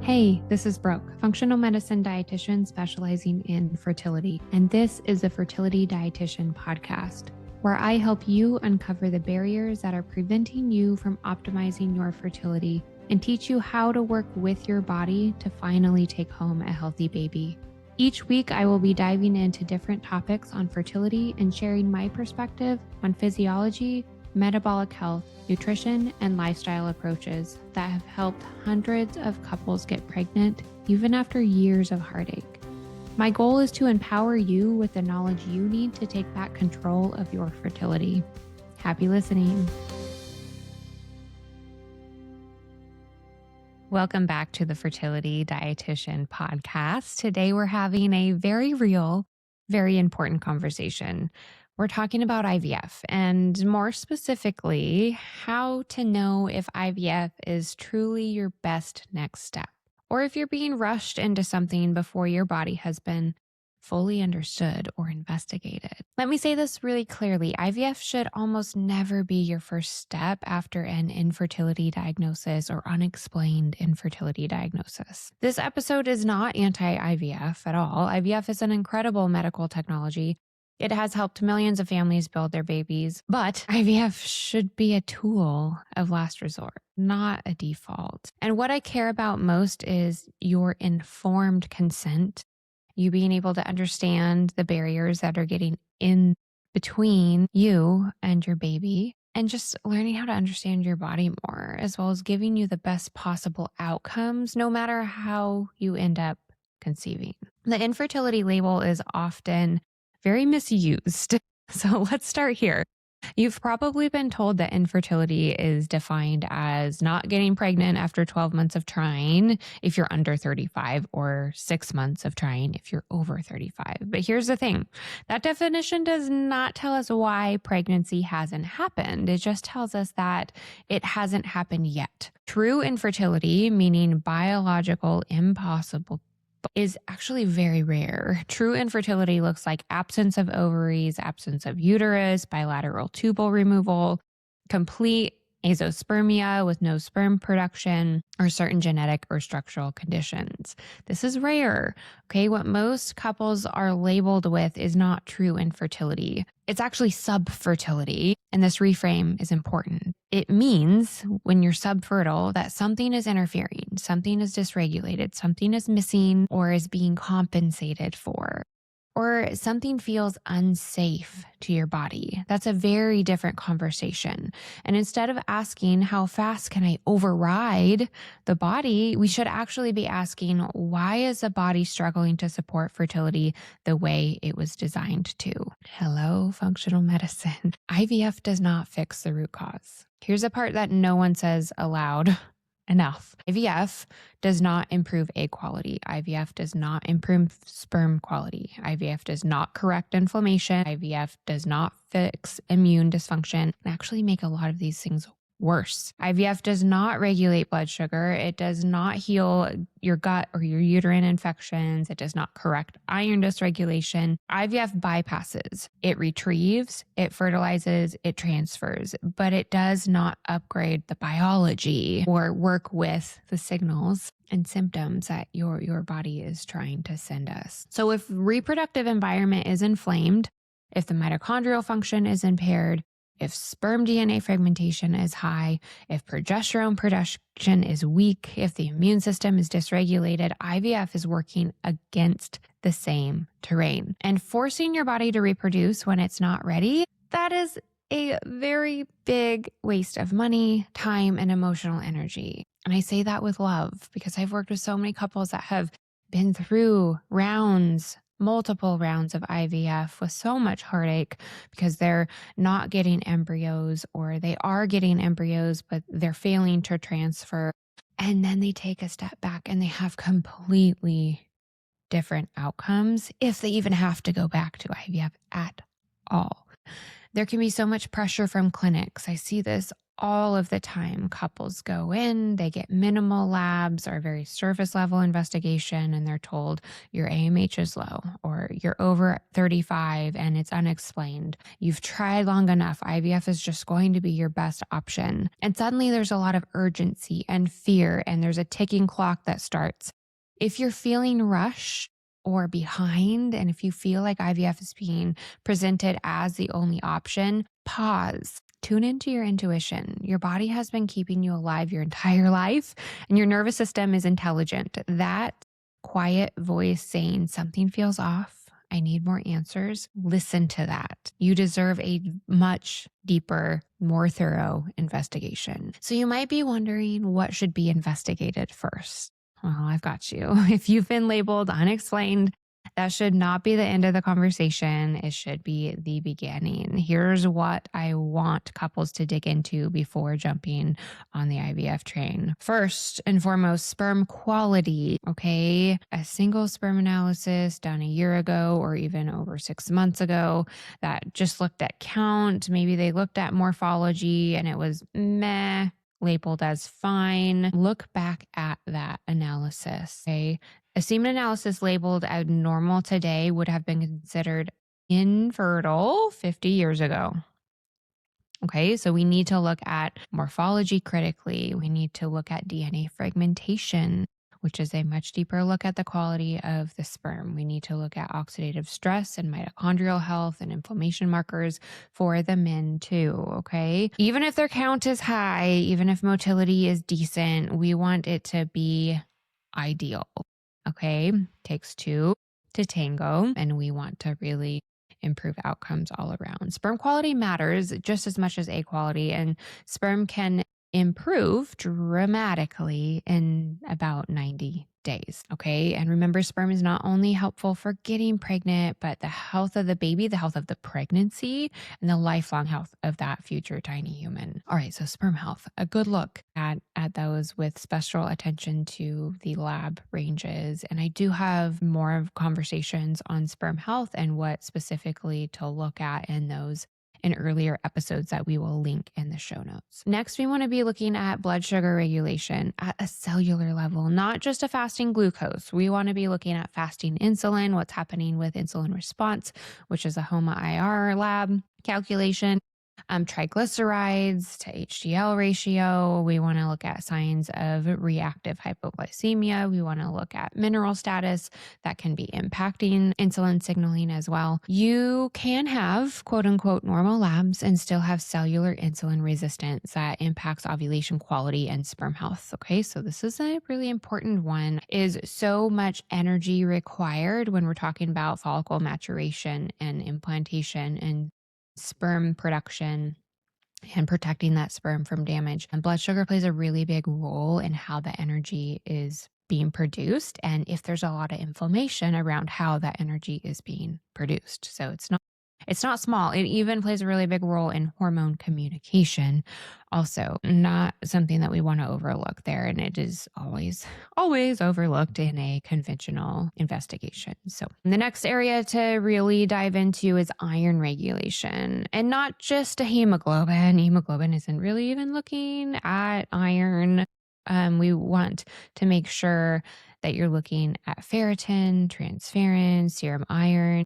Hey, this is Brooke, functional medicine dietitian specializing in fertility, and this is the Fertility Dietitian podcast, where I help you uncover the barriers that are preventing you from optimizing your fertility and teach you how to work with your body to finally take home a healthy baby. Each week, I will be diving into different topics on fertility and sharing my perspective on physiology, metabolic health, nutrition, and lifestyle approaches that have helped hundreds of couples get pregnant even after years of heartache. My goal is to empower you with the knowledge you need to take back control of your fertility. Happy listening. Welcome back to the Fertility Dietitian podcast. Today we're having a very real, very important conversation. We're talking about IVF and more specifically, how to know if IVF is truly your best next step, or if you're being rushed into something before your body has been fully understood or investigated. Let me say this really clearly. IVF should almost never be your first step after an infertility diagnosis or unexplained infertility diagnosis. This episode is not anti-IVF at all. IVF is an incredible medical technology. It has helped millions of families build their babies, but IVF should be a tool of last resort, not a default. And what I care about most is your informed consent, you being able to understand the barriers that are getting in between you and your baby, and just learning how to understand your body more, as well as giving you the best possible outcomes, no matter how you end up conceiving. The infertility label is often very misused. So let's start here. You've probably been told that infertility is defined as not getting pregnant after 12 months of trying if you're under 35, or 6 months of trying if you're over 35. But here's the thing. That definition does not tell us why pregnancy hasn't happened. It just tells us that it hasn't happened yet. True infertility, meaning biological impossible, is actually very rare. True infertility looks like absence of ovaries, absence of uterus, bilateral tubal removal, complete azoospermia with no sperm production, or certain genetic or structural conditions. This is rare. Okay, what most couples are labeled with is not true infertility. It's actually subfertility, and this reframe is important. It means when you're subfertile that something is interfering, something is dysregulated, something is missing or is being compensated for, or something feels unsafe to your body. That's a very different conversation. And instead of asking, how fast can I override the body, we should actually be asking, why is the body struggling to support fertility the way it was designed to? Hello, functional medicine. IVF does not fix the root cause. Here's a part that no one says aloud enough. IVF does not improve egg quality. IVF does not improve sperm quality. IVF does not correct inflammation. IVF does not fix immune dysfunction, and actually make a lot of these things worse. IVF does not regulate blood sugar. It does not heal your gut or your uterine infections. It does not correct iron dysregulation. IVF bypasses. It retrieves, it fertilizes, it transfers, but it does not upgrade the biology or work with the signals and symptoms that your body is trying to send us. So if reproductive environment is inflamed, if the mitochondrial function is impaired, if sperm DNA fragmentation is high, if progesterone production is weak, if the immune system is dysregulated, IVF is working against the same terrain. And forcing your body to reproduce when it's not ready, that is a very big waste of money, time, and emotional energy. And I say that with love because I've worked with so many couples that have been through multiple rounds of IVF with so much heartache because they're not getting embryos, or they are getting embryos, but they're failing to transfer. And then they take a step back and they have completely different outcomes if they even have to go back to IVF at all. There can be so much pressure from clinics. I see this all of the time. Couples go in, they get minimal labs or very surface level investigation, and they're told your AMH is low or you're over 35 and it's unexplained. You've tried long enough. IVF is just going to be your best option. And suddenly there's a lot of urgency and fear, and there's a ticking clock that starts. If you're feeling rushed or behind, and if you feel like IVF is being presented as the only option, pause. Tune into your intuition. Your body has been keeping you alive your entire life, and your nervous system is intelligent. That quiet voice saying something feels off, I need more answers. Listen to that. You deserve a much deeper, more thorough investigation. So you might be wondering what should be investigated first. Well, I've got you. If you've been labeled unexplained, that should not be the end of the conversation. It should be the beginning. Here's what I want couples to dig into before jumping on the IVF train. First and foremost, sperm quality. Okay. A single sperm analysis done a year ago or even over 6 months ago that just looked at count. Maybe they looked at morphology and it was meh, labeled as fine. Look back at that analysis. Okay. A semen analysis labeled as normal today would have been considered infertile 50 years ago. Okay, so we need to look at morphology critically. We need to look at DNA fragmentation, which is a much deeper look at the quality of the sperm. We need to look at oxidative stress and mitochondrial health and inflammation markers for the men too, okay? Even if their count is high, even if motility is decent, we want it to be ideal. Okay, takes two to tango, and we want to really improve outcomes all around. Sperm quality matters just as much as egg quality, and sperm can improve dramatically in about 90 days. Okay. And remember, sperm is not only helpful for getting pregnant, but the health of the baby, the health of the pregnancy, and the lifelong health of that future tiny human. All right. So sperm health, a good look at those with special attention to the lab ranges. And I do have more of conversations on sperm health and what specifically to look at in those in earlier episodes that we will link in the show notes. Next, we want to be looking at blood sugar regulation at a cellular level, not just a fasting glucose. We want to be looking at fasting insulin, what's happening with insulin response, which is a HOMA-IR lab calculation. Triglycerides to HDL ratio. We want to look at signs of reactive hypoglycemia. We want to look at mineral status that can be impacting insulin signaling as well. You can have quote unquote normal labs and still have cellular insulin resistance that impacts ovulation quality and sperm health. Okay, so this is a really important one. Is so much energy required when we're talking about follicle maturation and implantation and sperm production and protecting that sperm from damage. And blood sugar plays a really big role in how the energy is being produced and if there's a lot of inflammation around how that energy is being produced. So it's not small. It even plays a really big role in hormone communication. Also, not something that we want to overlook there. And it is always overlooked in a conventional investigation. So the next area to really dive into is iron regulation, and not just a hemoglobin. Hemoglobin isn't really even looking at iron. We want to make sure that you're looking at ferritin, transferrin, serum iron,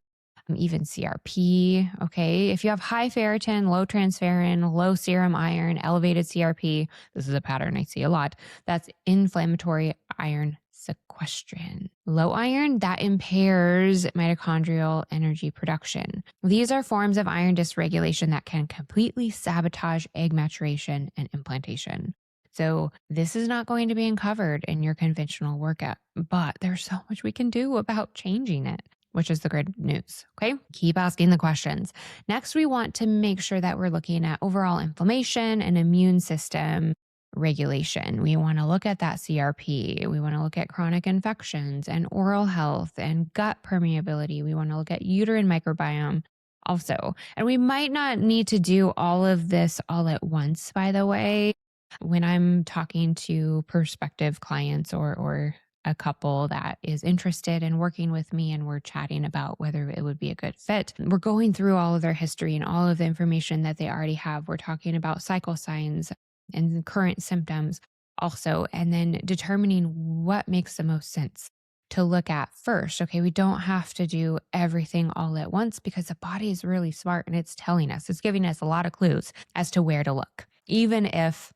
even CRP. Okay. If you have high ferritin, low transferrin, low serum iron, elevated CRP, this is a pattern I see a lot. That's inflammatory iron sequestration. Low iron, that impairs mitochondrial energy production. These are forms of iron dysregulation that can completely sabotage egg maturation and implantation. So this is not going to be uncovered in your conventional workup, but there's so much we can do about changing it, which is the good news. Okay. Keep asking the questions. Next, we want to make sure that we're looking at overall inflammation and immune system regulation. We want to look at that CRP. We want to look at chronic infections and oral health and gut permeability. We want to look at uterine microbiome also. And we might not need to do all of this all at once, by the way. When I'm talking to prospective clients or a couple that is interested in working with me and we're chatting about whether it would be a good fit. We're going through all of their history and all of the information that they already have. We're talking about cycle signs and current symptoms also, and then determining what makes the most sense to look at first. Okay, we don't have to do everything all at once because the body is really smart and it's telling us, it's giving us a lot of clues as to where to look. Even if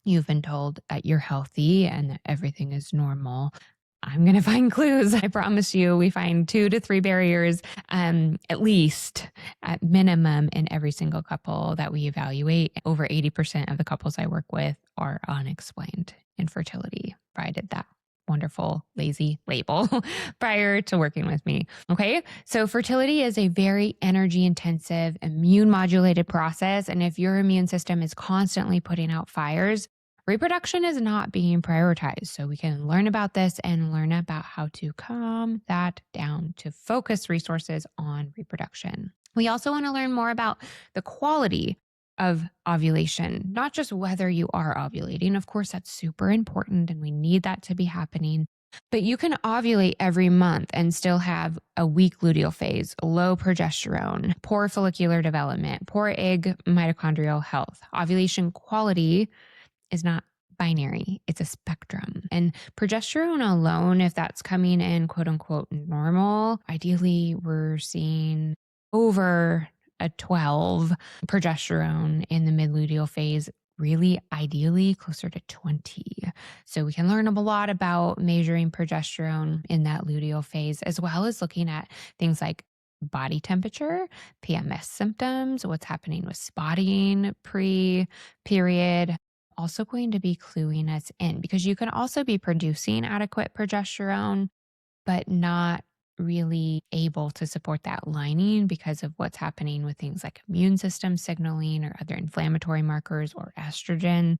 you've been told that you're healthy and that everything is normal, I'm going to find clues. I promise you, we find 2 to 3 barriers, at least at minimum, in every single couple that we evaluate. Over 80% of the couples I work with are unexplained infertility. I did that wonderful, lazy label prior to working with me. Okay. So fertility is a very energy intensive, immune modulated process. And if your immune system is constantly putting out fires, reproduction is not being prioritized. So we can learn about this and learn about how to calm that down to focus resources on reproduction. We also want to learn more about the quality of ovulation, not just whether you are ovulating. Of course, that's super important and we need that to be happening. But you can ovulate every month and still have a weak luteal phase, low progesterone, poor follicular development, poor egg mitochondrial health. Ovulation quality is not binary, it's a spectrum. And progesterone alone, if that's coming in quote unquote normal, ideally we're seeing over a 12 progesterone in the mid luteal phase, really ideally closer to 20. So we can learn a lot about measuring progesterone in that luteal phase, as well as looking at things like body temperature, PMS symptoms, what's happening with spotting pre-period, also going to be cluing us in because you can also be producing adequate progesterone, but not really able to support that lining because of what's happening with things like immune system signaling or other inflammatory markers, or estrogen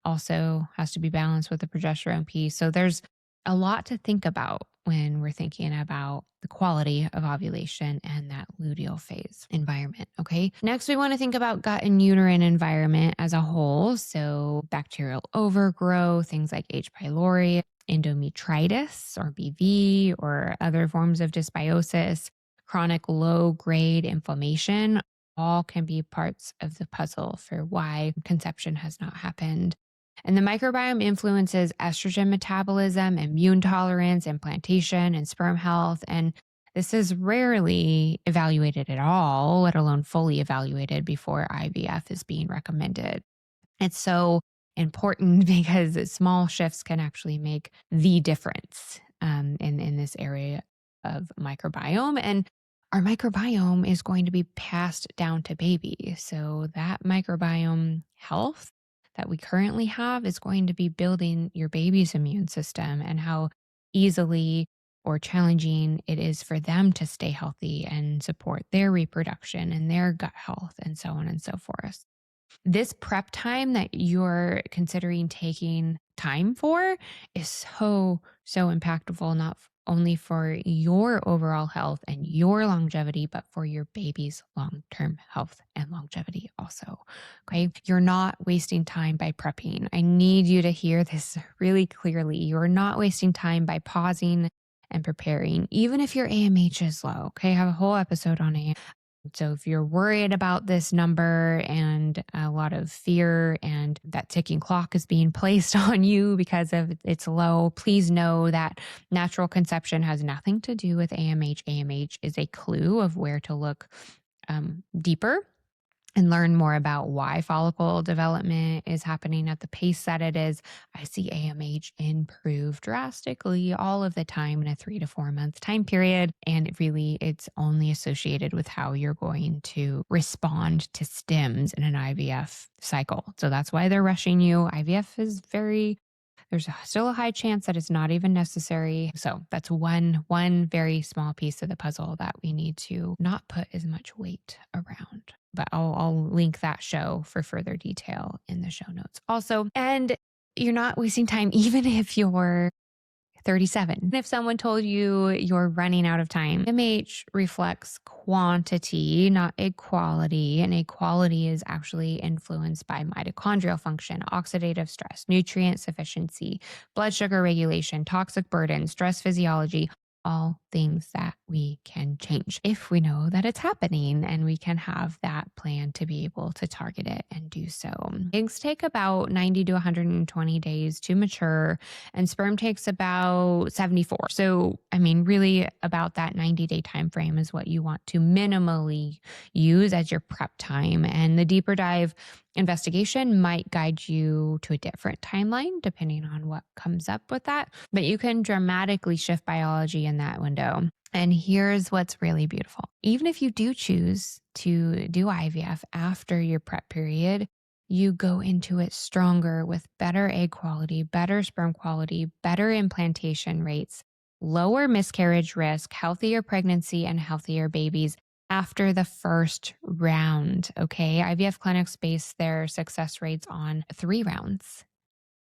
also has to be balanced with the progesterone piece. So there's a lot to think about when we're thinking about the quality of ovulation and that luteal phase environment. Okay. Next, we want to think about gut and uterine environment as a whole. So bacterial overgrowth, things like H. pylori, endometritis or BV, or other forms of dysbiosis, chronic low grade inflammation, all can be parts of the puzzle for why conception has not happened. And the microbiome influences estrogen metabolism, immune tolerance, implantation, and sperm health. And this is rarely evaluated at all, let alone fully evaluated before IVF is being recommended. It's so important because small shifts can actually make the difference in this area of microbiome. And our microbiome is going to be passed down to baby. So that microbiome health that we currently have is going to be building your baby's immune system and how easily or challenging it is for them to stay healthy and support their reproduction and their gut health and so on and so forth. This prep time that you're considering taking time for is so impactful, not only for your overall health and your longevity, but for your baby's long-term health and longevity also. Okay. You're not wasting time by prepping. I need you to hear this really clearly. You're not wasting time by pausing and preparing, even if your AMH is low. Okay. I have a whole episode on AMH. So if you're worried about this number and a lot of fear and that ticking clock is being placed on you because of it's low, please know that natural conception has nothing to do with AMH. AMH is a clue of where to look deeper and learn more about why follicle development is happening at the pace that it is. I see AMH improve drastically all of the time in a 3 to 4 month time period. And it's only associated with how you're going to respond to stims in an IVF cycle. So that's why they're rushing you. IVF is there's still a high chance that it's not even necessary. So that's one very small piece of the puzzle that we need to not put as much weight around. But I'll link that show for further detail in the show notes also. And you're not wasting time, even if you're 37. If someone told you you're running out of time, MH reflects quantity, not equality. And equality is actually influenced by mitochondrial function, oxidative stress, nutrient sufficiency, blood sugar regulation, toxic burden, stress physiology, all things that we can change if we know that it's happening and we can have that plan to be able to target it and do so. Eggs take about 90 to 120 days to mature, and sperm takes about 74. So, I mean, really about that 90-day time frame is what you want to minimally use as your prep time. And the deeper dive investigation might guide you to a different timeline depending on what comes up with that. But you can dramatically shift biology in that window. And here's what's really beautiful. Even if you do choose to do IVF after your prep period, you go into it stronger with better egg quality, better sperm quality, better implantation rates, lower miscarriage risk, healthier pregnancy, and healthier babies after the first round. Okay. IVF clinics base their success rates on 3 rounds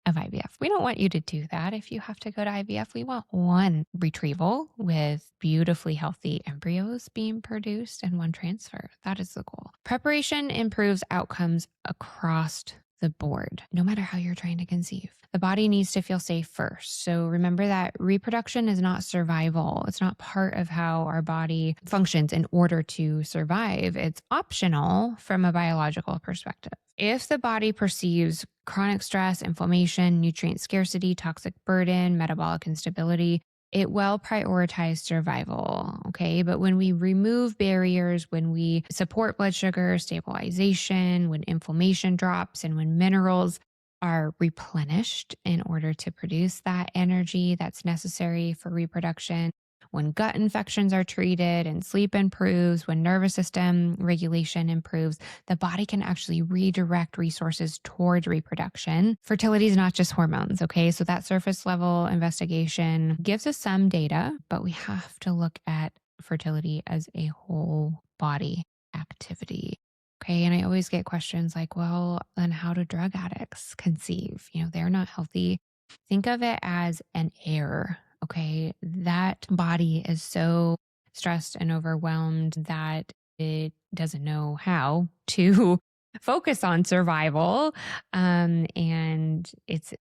of IVF. We don't want you to do that. If you have to go to IVF, we want 1 retrieval with beautifully healthy embryos being produced and 1 transfer. That is the goal. Preparation improves outcomes across the board, no matter how you're trying to conceive. The body needs to feel safe first. So remember that reproduction is not survival. It's not part of how our body functions in order to survive. It's optional from a biological perspective. If the body perceives chronic stress, inflammation, nutrient scarcity, toxic burden, metabolic instability, it will prioritize survival. Okay. But when we remove barriers, when we support blood sugar stabilization, when inflammation drops, and when minerals are replenished in order to produce that energy that's necessary for reproduction, when gut infections are treated and sleep improves, when nervous system regulation improves, the body can actually redirect resources towards reproduction. Fertility is not just hormones, okay? So that surface level investigation gives us some data, but we have to look at fertility as a whole body activity. Okay. And I always get questions like, well, then how do drug addicts conceive? They're not healthy. Think of it as an air. Okay. That body is so stressed and overwhelmed that it doesn't know how to focus on survival. And it's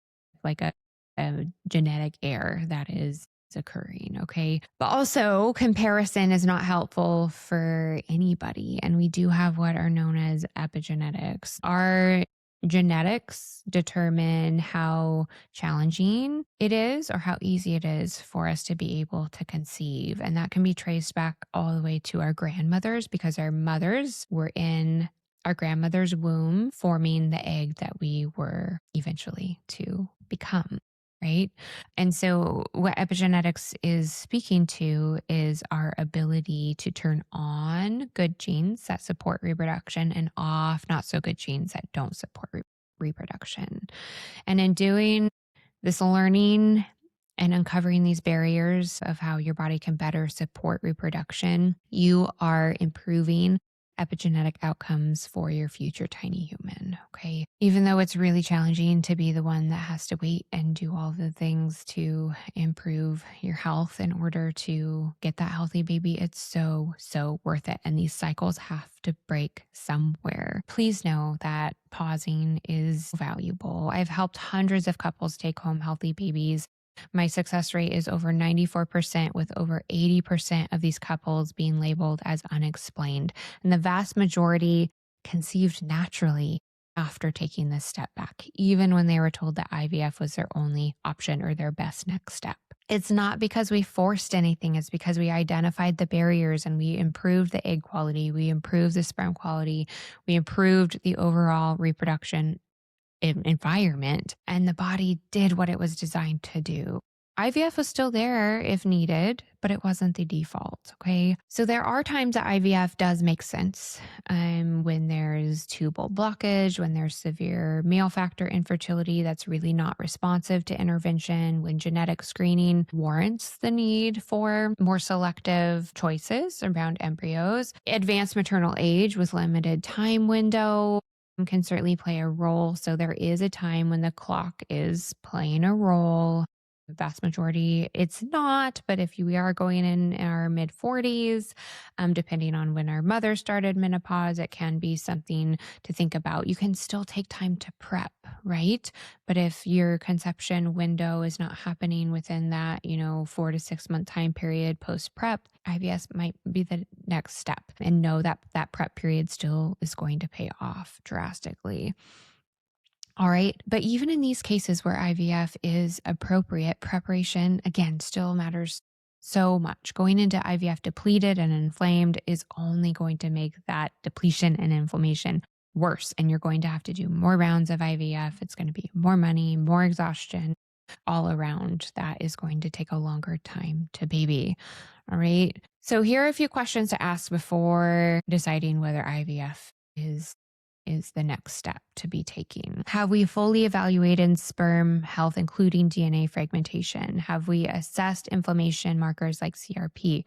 like a genetic error that is occurring. Okay. But also, comparison is not helpful for anybody. And we do have what are known as epigenetics. Our genetics determine how challenging it is or how easy it is for us to be able to conceive. And that can be traced back all the way to our grandmothers, because our mothers were in our grandmother's womb forming the egg that we were eventually to become. Right. And so what epigenetics is speaking to is our ability to turn on good genes that support reproduction and off not so good genes that don't support reproduction. And in doing this learning and uncovering these barriers of how your body can better support reproduction, you are improving epigenetic outcomes for your future tiny human. Okay. Even though it's really challenging to be the one that has to wait and do all the things to improve your health in order to get that healthy baby, it's so, so worth it. And these cycles have to break somewhere. Please know that pausing is valuable. I've helped hundreds of couples take home healthy babies. My success rate is over 94%, with over 80% of these couples being labeled as unexplained. And the vast majority conceived naturally after taking this step back, even when they were told that IVF was their only option or their best next step. It's not because we forced anything. It's because we identified the barriers and we improved the egg quality. We improved the sperm quality. We improved the overall reproduction environment, and the body did what it was designed to do. IVF was still there if needed, but it wasn't the default. Okay. So there are times that IVF does make sense when there's tubal blockage, when there's severe male factor infertility that's really not responsive to intervention, when genetic screening warrants the need for more selective choices around embryos. Advanced maternal age with limited time window can certainly play a role. So there is a time when the clock is playing a role. vast majority, it's not. But if we are going in our mid 40s, depending on when our mother started menopause, it can be something to think about. You can still take time to prep, right? But if your conception window is not happening within that, 4 to 6 month time period post prep, IVF might be the next step. And know that that prep period still is going to pay off drastically. All right. But even in these cases where IVF is appropriate, preparation, again, still matters so much. Going into IVF depleted and inflamed is only going to make that depletion and inflammation worse. And you're going to have to do more rounds of IVF. It's going to be more money, more exhaustion all around. That is going to take a longer time to baby. All right. So here are a few questions to ask before deciding whether IVF is the next step to be taking. Have we fully evaluated sperm health, including DNA fragmentation? Have we assessed inflammation markers like CRP?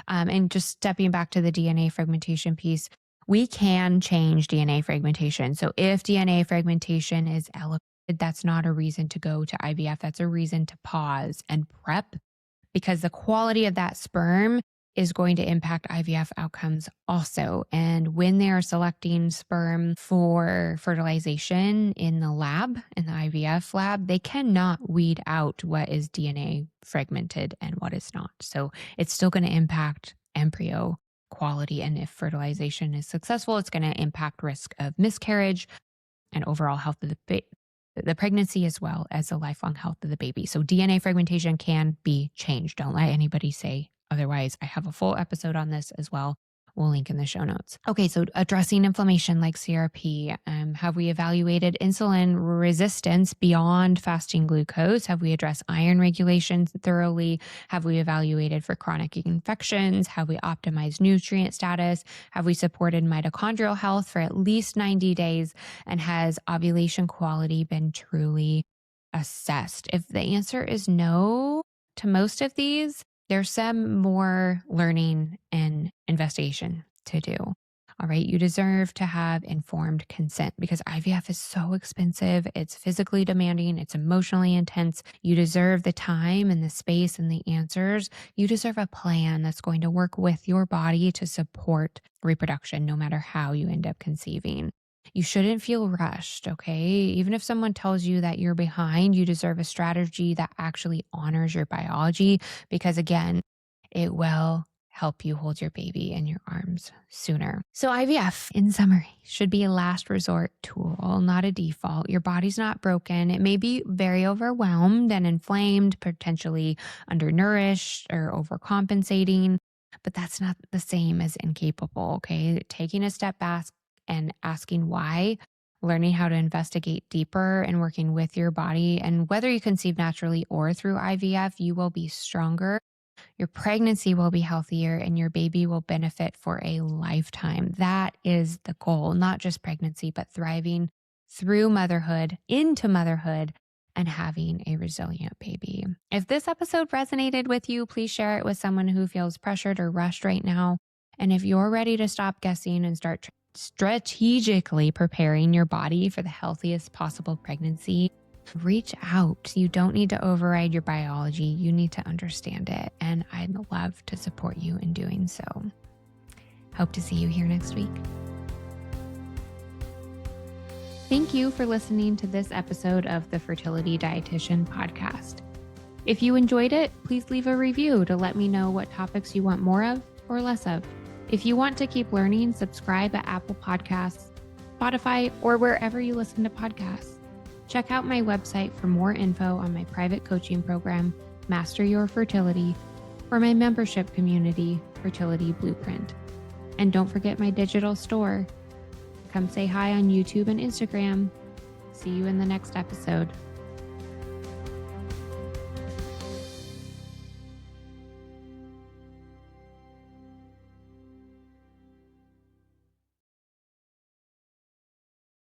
And just stepping back to the DNA fragmentation piece, we can change DNA fragmentation. So if DNA fragmentation is elevated, that's not a reason to go to IVF. That's a reason to pause and prep, because the quality of that sperm is going to impact IVF outcomes also. And when they are selecting sperm for fertilization in the lab, in the IVF lab, they cannot weed out what is DNA fragmented and what is not. So it's still going to impact embryo quality. And if fertilization is successful, it's going to impact risk of miscarriage and overall health of the pregnancy, as well as the lifelong health of the baby. So DNA fragmentation can be changed. Don't let anybody say otherwise. I have a full episode on this as well. We'll link in the show notes. Okay, so addressing inflammation like CRP. Have we evaluated insulin resistance beyond fasting glucose? Have we addressed iron regulation thoroughly? Have we evaluated for chronic infections? Have we optimized nutrient status? Have we supported mitochondrial health for at least 90 days? And has ovulation quality been truly assessed? If the answer is no to most of these, there's some more learning and investigation to do. All right. You deserve to have informed consent because IVF is so expensive. It's physically demanding. It's emotionally intense. You deserve the time and the space and the answers. You deserve a plan that's going to work with your body to support reproduction, no matter how you end up conceiving. You shouldn't feel rushed, okay? Even if someone tells you that you're behind, you deserve a strategy that actually honors your biology because, again, it will help you hold your baby in your arms sooner. So IVF, in summary, should be a last resort tool, not a default. Your body's not broken. It may be very overwhelmed and inflamed, potentially undernourished or overcompensating, but that's not the same as incapable, okay? Taking a step back and asking why, learning how to investigate deeper and working with your body. And whether you conceive naturally or through IVF, you will be stronger. Your pregnancy will be healthier and your baby will benefit for a lifetime. That is the goal, not just pregnancy, but thriving through motherhood, into motherhood, and having a resilient baby. If this episode resonated with you, please share it with someone who feels pressured or rushed right now. And if you're ready to stop guessing and start strategically preparing your body for the healthiest possible pregnancy, reach out. You don't need to override your biology. You need to understand it. And I'd love to support you in doing so. Hope to see you here next week. Thank you for listening to this episode of the Fertility Dietitian podcast. If you enjoyed it, please leave a review to let me know what topics you want more of or less of. If you want to keep learning, subscribe at Apple Podcasts, Spotify, or wherever you listen to podcasts. Check out my website for more info on my private coaching program, Master Your Fertility, or my membership community, Fertility Blueprint. And don't forget my digital store. Come say hi on YouTube and Instagram. See you in the next episode.